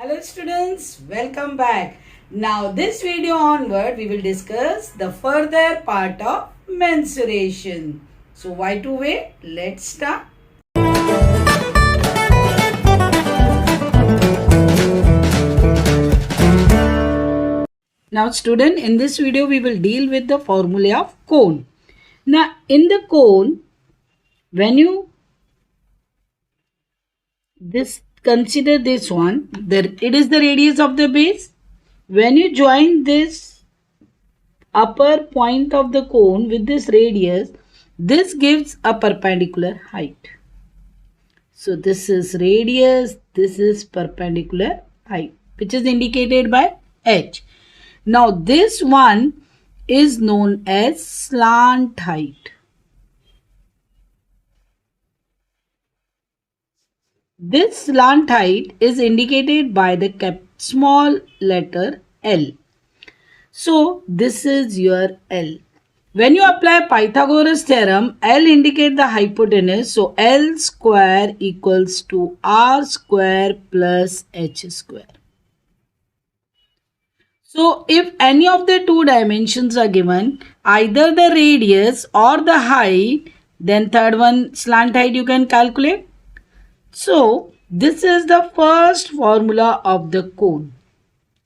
Hello students, welcome back. Now this video onward we will discuss the further part of mensuration. So why to wait? Let's start. Now student, in this video we will deal with the formula of cone. Now in the cone, when you consider this one, it is the radius of the base. When you join this upper point of the cone with this radius, this gives a perpendicular height. So this is radius, this is perpendicular height, which is indicated by h. Now this one is known as slant height. This slant height is indicated by the small letter L. So this is your L. When you apply Pythagoras theorem, L indicates the hypotenuse. So L square equals to R square plus H square. So if any of the two dimensions are given, either the radius or the height, then third one slant height you can calculate. So this is the first formula of the cone.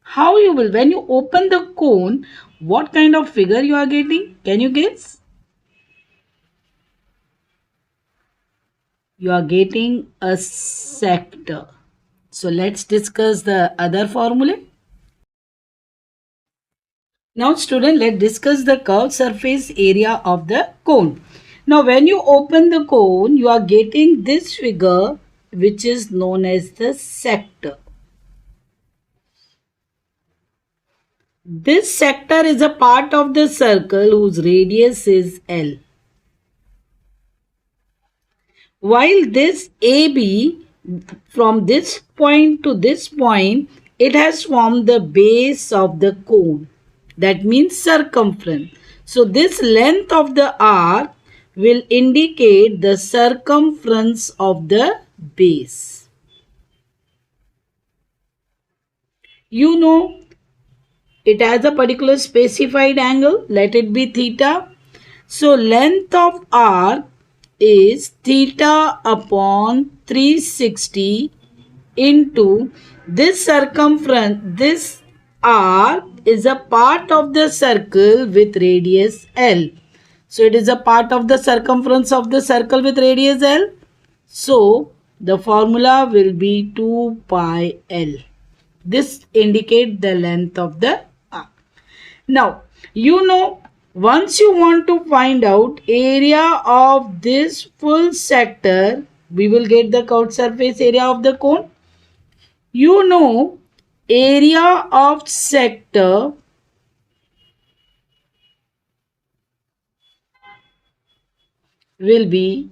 How you will, when you open the cone, what kind of figure you are getting? Can you guess? You are getting a sector. So let's discuss the other formula. Now student, let's discuss the curved surface area of the cone. Now when you open the cone, you are getting this figure which is known as the sector. This sector is a part of the circle whose radius is L. While this AB, from this point to this point, it has formed the base of the cone. That means circumference. So this length of the arc will indicate the circumference of the base. You know, it has a particular specified angle. Let it be theta. So length of arc is theta upon 360 into this circumference. This arc is a part of the circle with radius L. So it is a part of the circumference of the circle with radius L. So the formula will be 2 pi L. This indicates the length of the arc. Now, you know, once you want to find out area of this full sector, we will get the curved surface area of the cone. You know, area of sector will be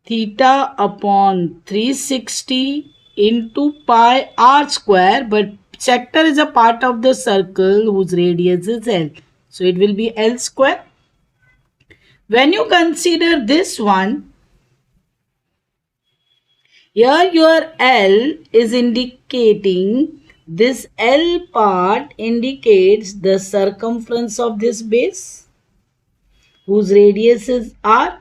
theta upon 360 into pi r square, but sector is a part of the circle whose radius is L. So it will be L square. When you consider this one, here your L is indicating, this L part indicates the circumference of this base whose radius is R.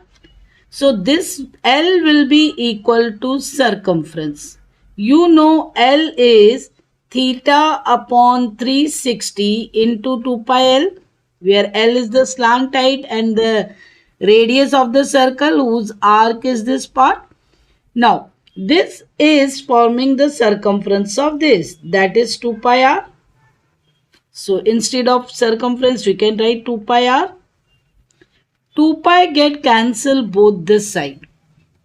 So this L will be equal to circumference. You know L is theta upon 360 into 2 pi L, where L is the slant height and the radius of the circle whose arc is this part. Now this is forming the circumference of this, that is 2 pi r. So instead of circumference we can write 2 pi r. 2 pi get cancelled both this side.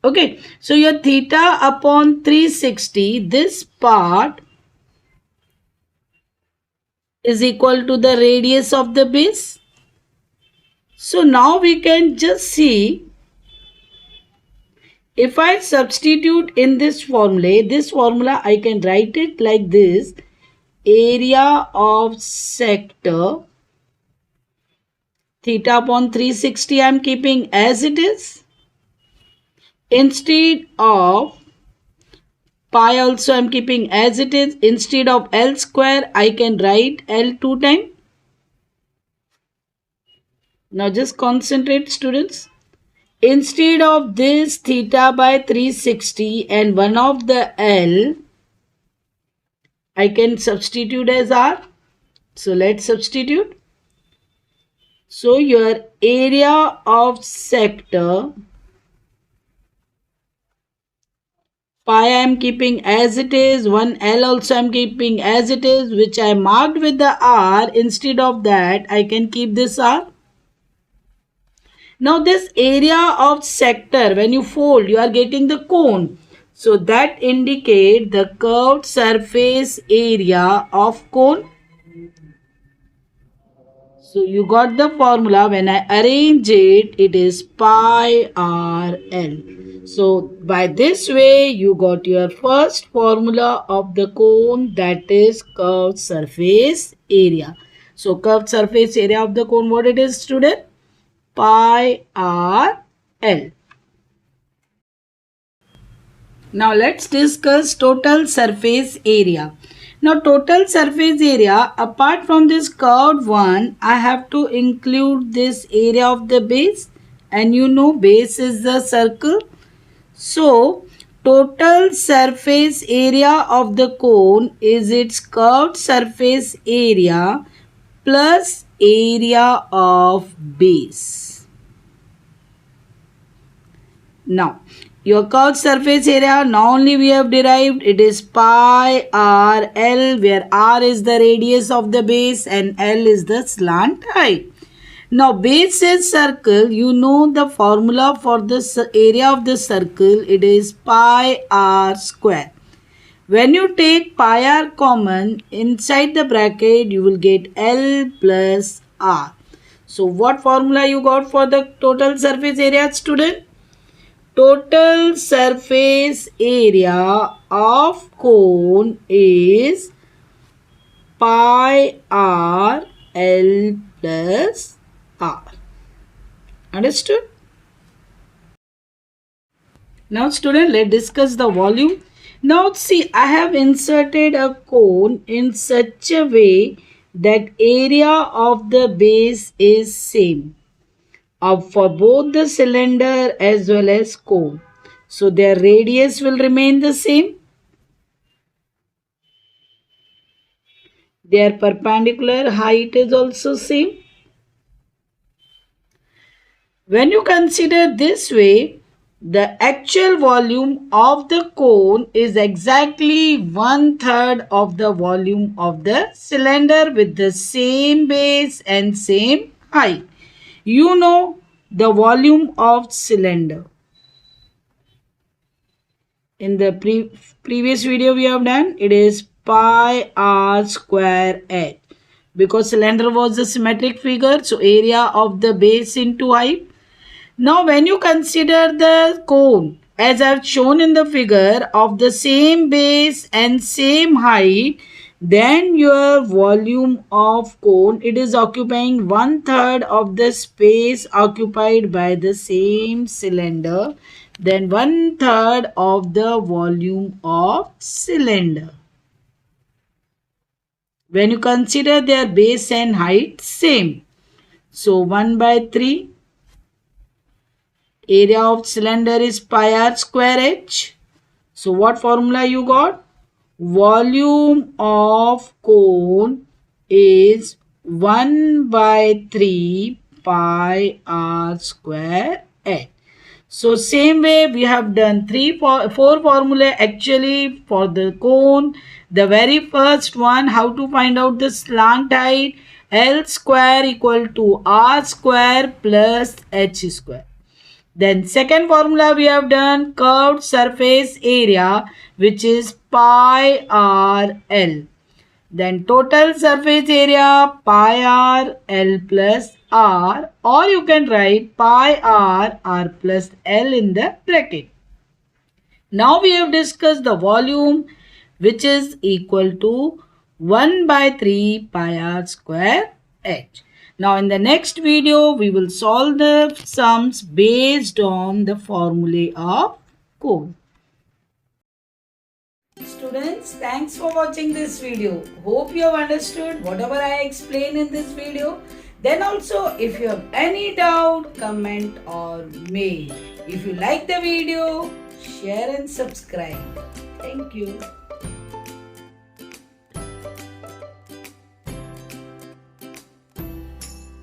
Okay, so your theta upon 360, this part is equal to the radius of the base. So now we can just see, if I substitute in this formula I can write it like this: area of sector, theta upon 360 I am keeping as it is. Instead of Pi also I am keeping as it is. Instead of L square, I can write L 2 times. Now just concentrate, students. Instead of this theta by 360 and one of the L, I can substitute as R. So let's substitute. So your area of sector, pi I am keeping as it is, one L also I am keeping as it is, which I marked with the R. Instead of that, I can keep this R. Now this area of sector, when you fold, you are getting the cone. So that indicate the curved surface area of cone. So you got the formula. When I arrange it, it is pi r L. So by this way, you got your first formula of the cone, that is curved surface area. So curved surface area of the cone, what it is, student? Pi r L. Now let's discuss total surface area. Now total surface area, apart from this curved one, I have to include this area of the base, and you know base is the circle. So total surface area of the cone is its curved surface area plus area of base. Now your curved surface area, now only we have derived, it is pi r L, where r is the radius of the base and L is the slant height. Now base is circle, you know the formula for the area of the circle, it is pi r square. When you take pi r common, inside the bracket you will get L plus r. So what formula you got for the total surface area, student? Total surface area of cone is pi r L plus r. Understood? Now student, let's discuss the volume. Now see, I have inserted a cone in such a way that area of the base is same for both the cylinder as well as cone. So their radius will remain the same. Their perpendicular height is also same. When you consider this way, the actual volume of the cone is exactly 1/3 of the volume of the cylinder with the same base and same height. You know the volume of cylinder. In the previous video we have done, it is pi r square h. Because cylinder was a symmetric figure, so area of the base into height. Now when you consider the cone, as I have shown in the figure, of the same base and same height, then your volume of cone, it is occupying 1/3 of the space occupied by the same cylinder, then 1/3 of the volume of cylinder. When you consider their base and height same, so 1/3 area of cylinder is pi r square h. So what formula you got? Volume of cone is 1/3 pi r square h. So same way we have done four formula actually for the cone. The very first one, how to find out the slant height? L square equal to r square plus h square. Then second formula we have done curved surface area, which is pi r L. Then total surface area pi r L plus r, or you can write pi r r plus L in the bracket. Now we have discussed the volume, which is equal to 1/3 pi r square h. Now in the next video, we will solve the sums based on the formulae of cone. Students, thanks for watching this video. Hope you have understood whatever I explained in this video. Then also, if you have any doubt, comment or mail. If you like the video, share and subscribe. Thank you.